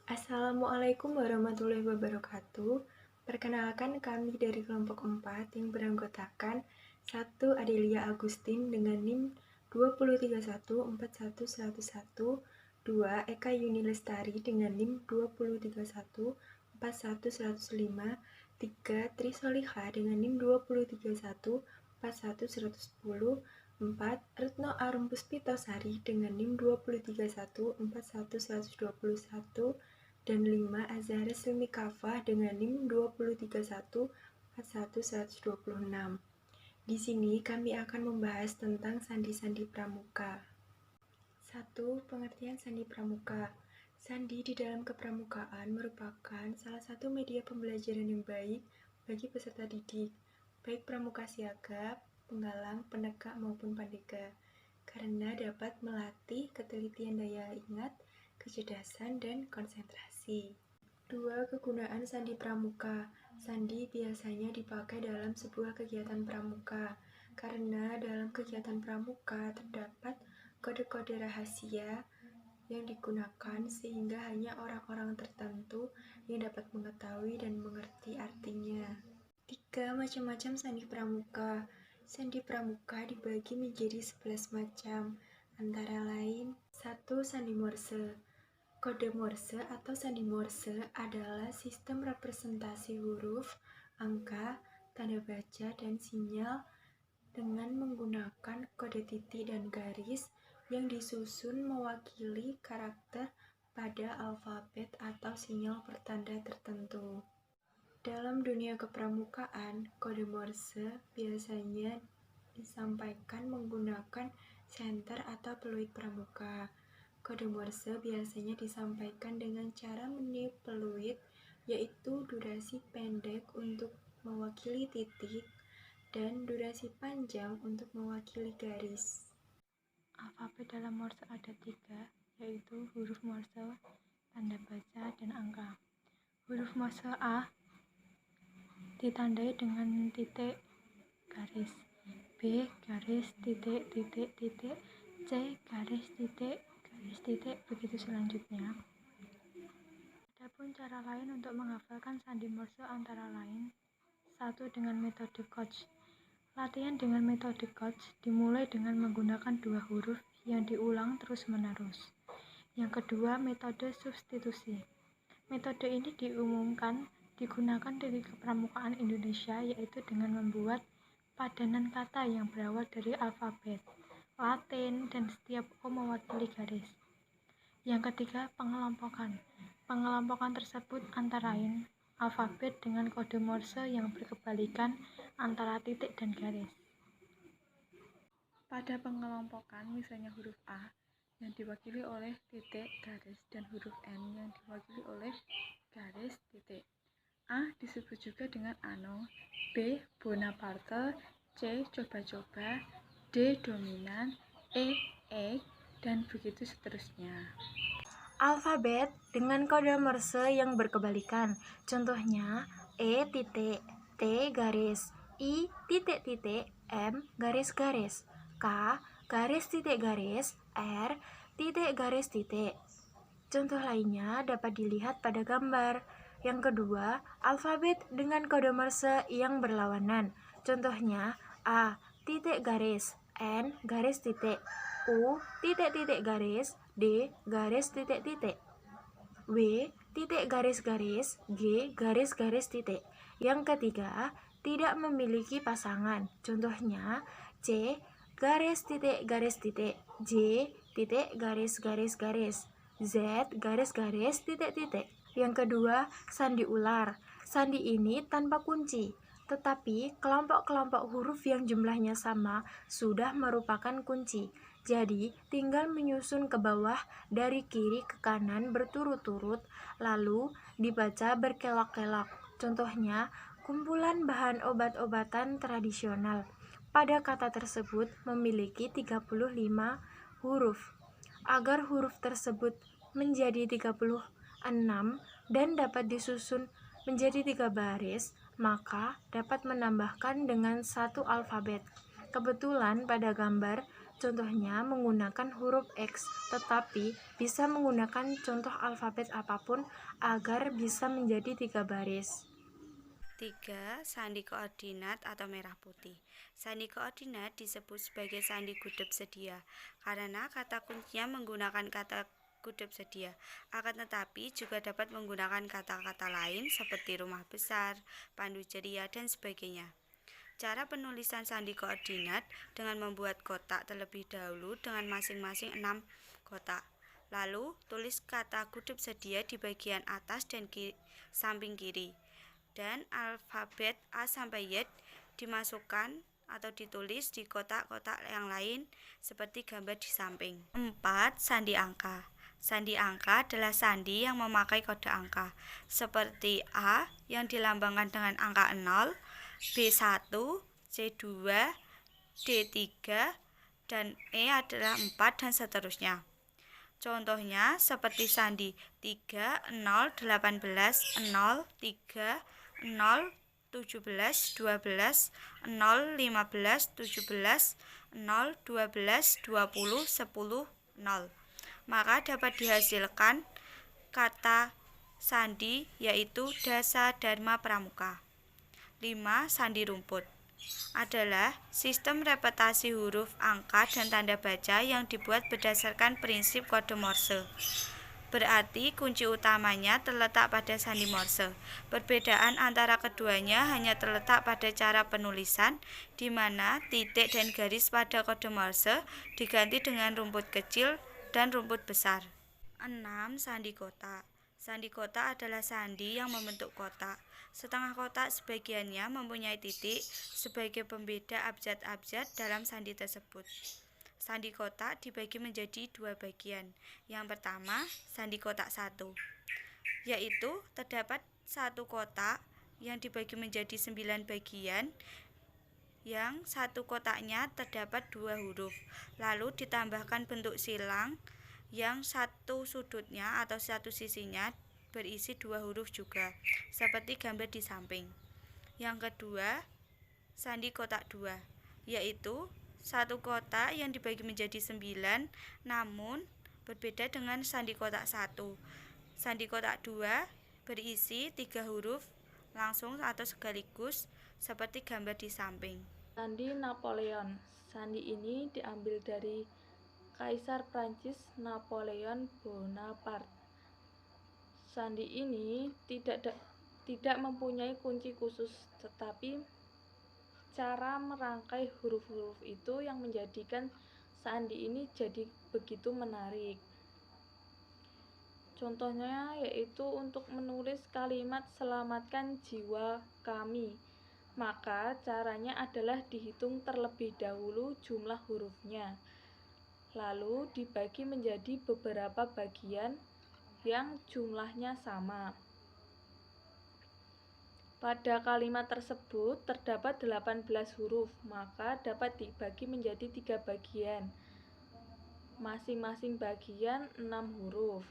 Assalamualaikum warahmatullahi wabarakatuh. Perkenalkan kami dari kelompok 4 yang beranggotakan 1. Adelia Agustin dengan NIM 203141101, 2. Eka Yuni Lestari dengan NIM 203141105, 3. Tri Soliha dengan NIM 203141110, 4. Retno Arum Puspitasari dengan NIM 203141121, dan 5. Azhara Silmi Kafah dengan NIM 203141126. Di sini kami akan membahas tentang sandi-sandi pramuka. 1. Pengertian sandi pramuka. Sandi di dalam kepramukaan merupakan salah satu media pembelajaran yang baik bagi peserta didik, baik pramuka siaga, penggalang, penegak maupun pandega, karena dapat melatih ketelitian daya ingat, kecerdasan, dan konsentrasi. 2. Kegunaan sandi pramuka. Sandi biasanya dipakai dalam sebuah kegiatan pramuka, karena dalam kegiatan pramuka terdapat kode-kode rahasia yang digunakan sehingga hanya orang-orang tertentu yang dapat mengetahui dan mengerti artinya. 3. Macam-macam sandi pramuka. Sandi pramuka dibagi menjadi 11 macam, antara lain 1. Sandi Morse. Kode Morse atau sandi Morse adalah sistem representasi huruf, angka, tanda baca, dan sinyal dengan menggunakan kode titik dan garis yang disusun mewakili karakter pada alfabet atau sinyal pertanda tertentu. Dalam dunia kepramukaan, kode Morse biasanya disampaikan menggunakan senter atau peluit pramuka. Kode Morse biasanya disampaikan dengan cara meniup peluit, yaitu durasi pendek untuk mewakili titik dan durasi panjang untuk mewakili garis. Alfabet dalam Morse ada 3, yaitu huruf Morse, tanda baca, dan angka. Huruf Morse A ditandai dengan titik garis, B garis titik titik titik, C garis titik garis titik, begitu selanjutnya. Adapun cara lain untuk menghafalkan sandi Morse antara lain 1. Dengan metode Koch. Latihan dengan metode Koch dimulai dengan menggunakan 2 huruf yang diulang terus-menerus. Yang kedua, metode substitusi. Metode ini digunakan dari kepramukaan Indonesia, yaitu dengan membuat padanan kata yang berawal dari alfabet Latin dan setiap O mewakili garis. Yang ketiga, pengelompokan. Pengelompokan tersebut antara lain alfabet dengan kode Morse yang berkebalikan antara titik dan garis. Pada pengelompokan, misalnya huruf A yang diwakili oleh titik garis dan huruf N yang diwakili oleh garis titik. A disebut juga dengan Ano, B Bonaparte, C coba-coba, D dominan, E dan begitu seterusnya. Alfabet dengan kode Morse yang berkebalikan. Contohnya E titik, T garis, I titik titik, M garis garis, K garis titik garis, R titik garis titik. Contoh lainnya dapat dilihat pada gambar. Yang kedua, alfabet dengan kode Morse yang berlawanan. Contohnya A titik garis, N garis titik, U titik titik garis, D garis titik titik, W titik garis garis, G garis garis titik. Yang ketiga, tidak memiliki pasangan. Contohnya C garis titik garis titik, J titik garis garis garis, Z garis garis titik titik. Yang kedua, sandi ular. Sandi ini tanpa kunci, tetapi kelompok-kelompok huruf yang jumlahnya sama sudah merupakan kunci. Jadi, tinggal menyusun ke bawah dari kiri ke kanan berturut-turut, lalu dibaca berkelok-kelok. Contohnya, kumpulan bahan obat-obatan tradisional. Pada kata tersebut memiliki 35 huruf. Agar huruf tersebut menjadi 36 dan dapat disusun menjadi 3 baris, maka dapat menambahkan dengan 1 alfabet. Kebetulan pada gambar Contohnya menggunakan huruf X, tetapi bisa menggunakan contoh alfabet apapun agar bisa menjadi 3 baris. 3. Sandi koordinat atau merah putih. Sandi koordinat disebut sebagai sandi gudeb sedia karena kata kuncinya menggunakan kata gudeb sedia. Akan tetapi juga dapat menggunakan kata-kata lain seperti rumah besar, pandu ceria, dan sebagainya. Cara penulisan sandi koordinat dengan membuat kotak terlebih dahulu dengan masing-masing 6 kotak. Lalu, tulis kata gudeb sedia di bagian atas dan samping kiri. Dan alfabet A sampai Y dimasukkan atau ditulis di kotak-kotak yang lain seperti gambar di samping. 4. Sandi angka. Sandi angka adalah sandi yang memakai kode angka, seperti A yang dilambangkan dengan angka 0, B1, C2, D3, dan E adalah 4 dan seterusnya. Contohnya seperti sandi 3, 0, 18, 0, 3, 0, 17, 12, 0, 15, 17, 0, 12, 20, 10, 0. Maka dapat dihasilkan kata sandi yaitu dasa dharma pramuka. 5. Sandi rumput adalah sistem repetasi huruf, angka, dan tanda baca yang dibuat berdasarkan prinsip kode Morse. Berarti kunci utamanya terletak pada sandi Morse. Perbedaan antara keduanya hanya terletak pada cara penulisan, di mana titik dan garis pada kode Morse diganti dengan rumput kecil dan rumput besar. 6. Sandi kotak. Sandi kotak adalah sandi yang membentuk kotak. Setengah kotak sebagiannya mempunyai titik sebagai pembeda abjad-abjad dalam sandi tersebut. Sandi kotak dibagi menjadi 2 bagian. Yang pertama, sandi kotak 1, yaitu terdapat 1 kotak yang dibagi menjadi 9 bagian, yang 1 kotaknya terdapat 2 huruf, lalu ditambahkan bentuk silang yang 1 sudutnya atau 1 sisinya berisi 2 huruf juga, seperti gambar di samping. Yang kedua, sandi kotak 2, yaitu 1 kotak yang dibagi menjadi 9, namun berbeda dengan sandi kotak 1. Sandi kotak 2 berisi 3 huruf langsung atau sekaligus, seperti gambar di samping. Sandi Napoleon. Sandi ini diambil dari Kaisar Prancis Napoleon Bonaparte. Sandi ini tidak mempunyai kunci khusus, tetapi cara merangkai huruf-huruf itu yang menjadikan sandi ini jadi begitu menarik. Contohnya yaitu untuk menulis kalimat selamatkan jiwa kami. Maka caranya adalah dihitung terlebih dahulu jumlah hurufnya, lalu dibagi menjadi beberapa bagian yang jumlahnya sama. Pada kalimat tersebut terdapat 18 huruf, maka dapat dibagi menjadi 3 bagian. Masing-masing bagian 6 huruf.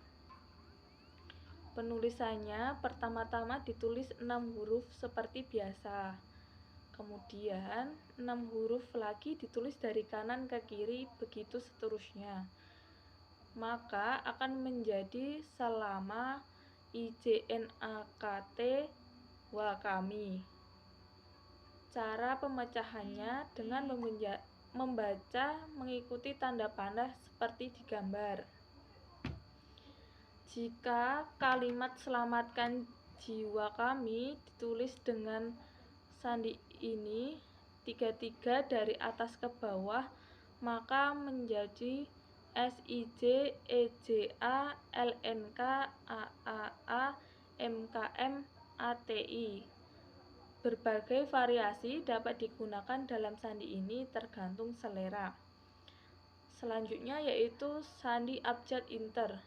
Penulisannya pertama-tama ditulis 6 huruf seperti biasa. Kemudian 6 huruf lagi ditulis dari kanan ke kiri, begitu seterusnya. Maka akan menjadi selama IJNAKT wa kami. Cara pemecahannya dengan membaca mengikuti tanda panah seperti di gambar. Jika kalimat selamatkan jiwa kami ditulis dengan sandi ini 3 dari atas ke bawah, maka menjadi SIJ, EJA, LNK, AAA, MKM, ATI. Berbagai variasi dapat digunakan dalam sandi ini tergantung selera. Selanjutnya yaitu sandi abjad inter.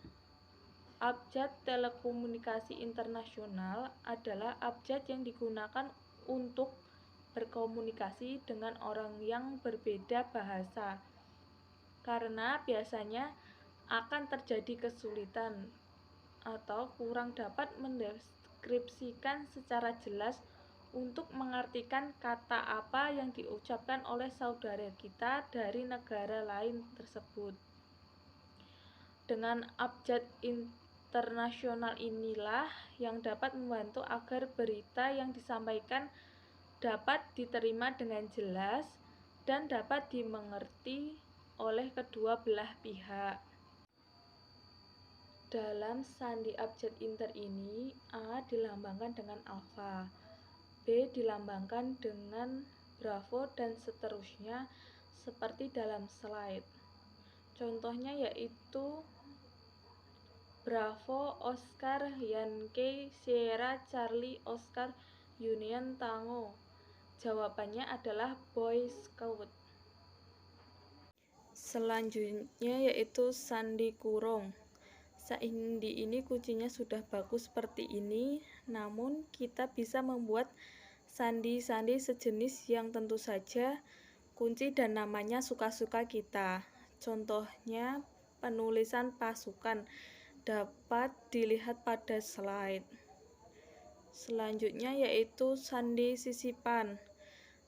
Abjad telekomunikasi internasional adalah abjad yang digunakan untuk berkomunikasi dengan orang yang berbeda bahasa, karena biasanya akan terjadi kesulitan atau kurang dapat mendeskripsikan secara jelas untuk mengartikan kata apa yang diucapkan oleh saudara kita dari negara lain tersebut. Dengan abjad internasional inilah yang dapat membantu agar berita yang disampaikan dapat diterima dengan jelas dan dapat dimengerti oleh kedua belah pihak. Dalam sandi abjad inter ini, A dilambangkan dengan alfa, B dilambangkan dengan bravo, dan seterusnya seperti dalam slide. Contohnya yaitu Bravo, Oscar, Yankee, Sierra, Charlie, Oscar, Union, Tango. Jawabannya adalah Boy Scout. Selanjutnya yaitu sandi kurung. Sandi ini kuncinya sudah bagus seperti ini, namun kita bisa membuat sandi-sandi sejenis yang tentu saja kunci dan namanya suka-suka kita. Contohnya penulisan pasukan dapat dilihat pada slide. Selanjutnya yaitu sandi sisipan.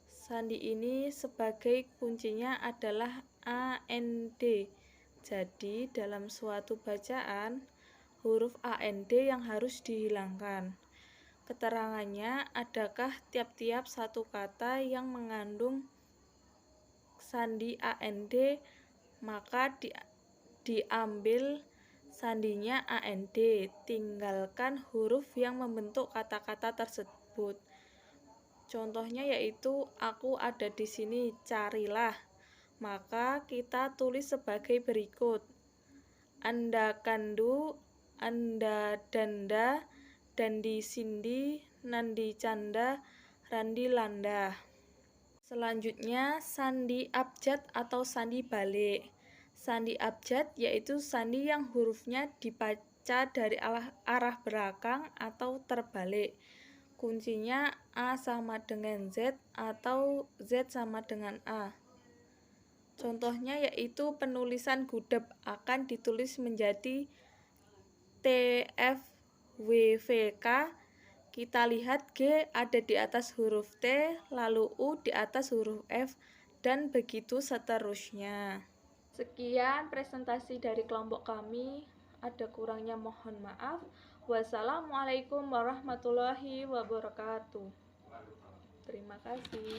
Sandi ini sebagai kuncinya adalah AND. Jadi dalam suatu bacaan, huruf AND yang harus dihilangkan. Keterangannya, adakah tiap-tiap satu kata yang mengandung sandi AND, maka diambil sandinya AND, tinggalkan huruf yang membentuk kata-kata tersebut. Contohnya yaitu aku ada di sini, carilah. Maka kita tulis sebagai berikut. Anda kandu, Anda danda, dandi sindi, nandi canda, randi landa. Selanjutnya sandi abjad atau sandi balik. Sandi abjad yaitu sandi yang hurufnya dibaca dari arah belakang atau terbalik. Kuncinya A sama dengan Z atau Z sama dengan A. Contohnya yaitu penulisan gudeg akan ditulis menjadi TFWVK. Kita lihat G ada di atas huruf T, lalu U di atas huruf F, dan begitu seterusnya. Sekian presentasi dari kelompok kami. Ada kurangnya mohon maaf. Wassalamualaikum warahmatullahi wabarakatuh. Terima kasih.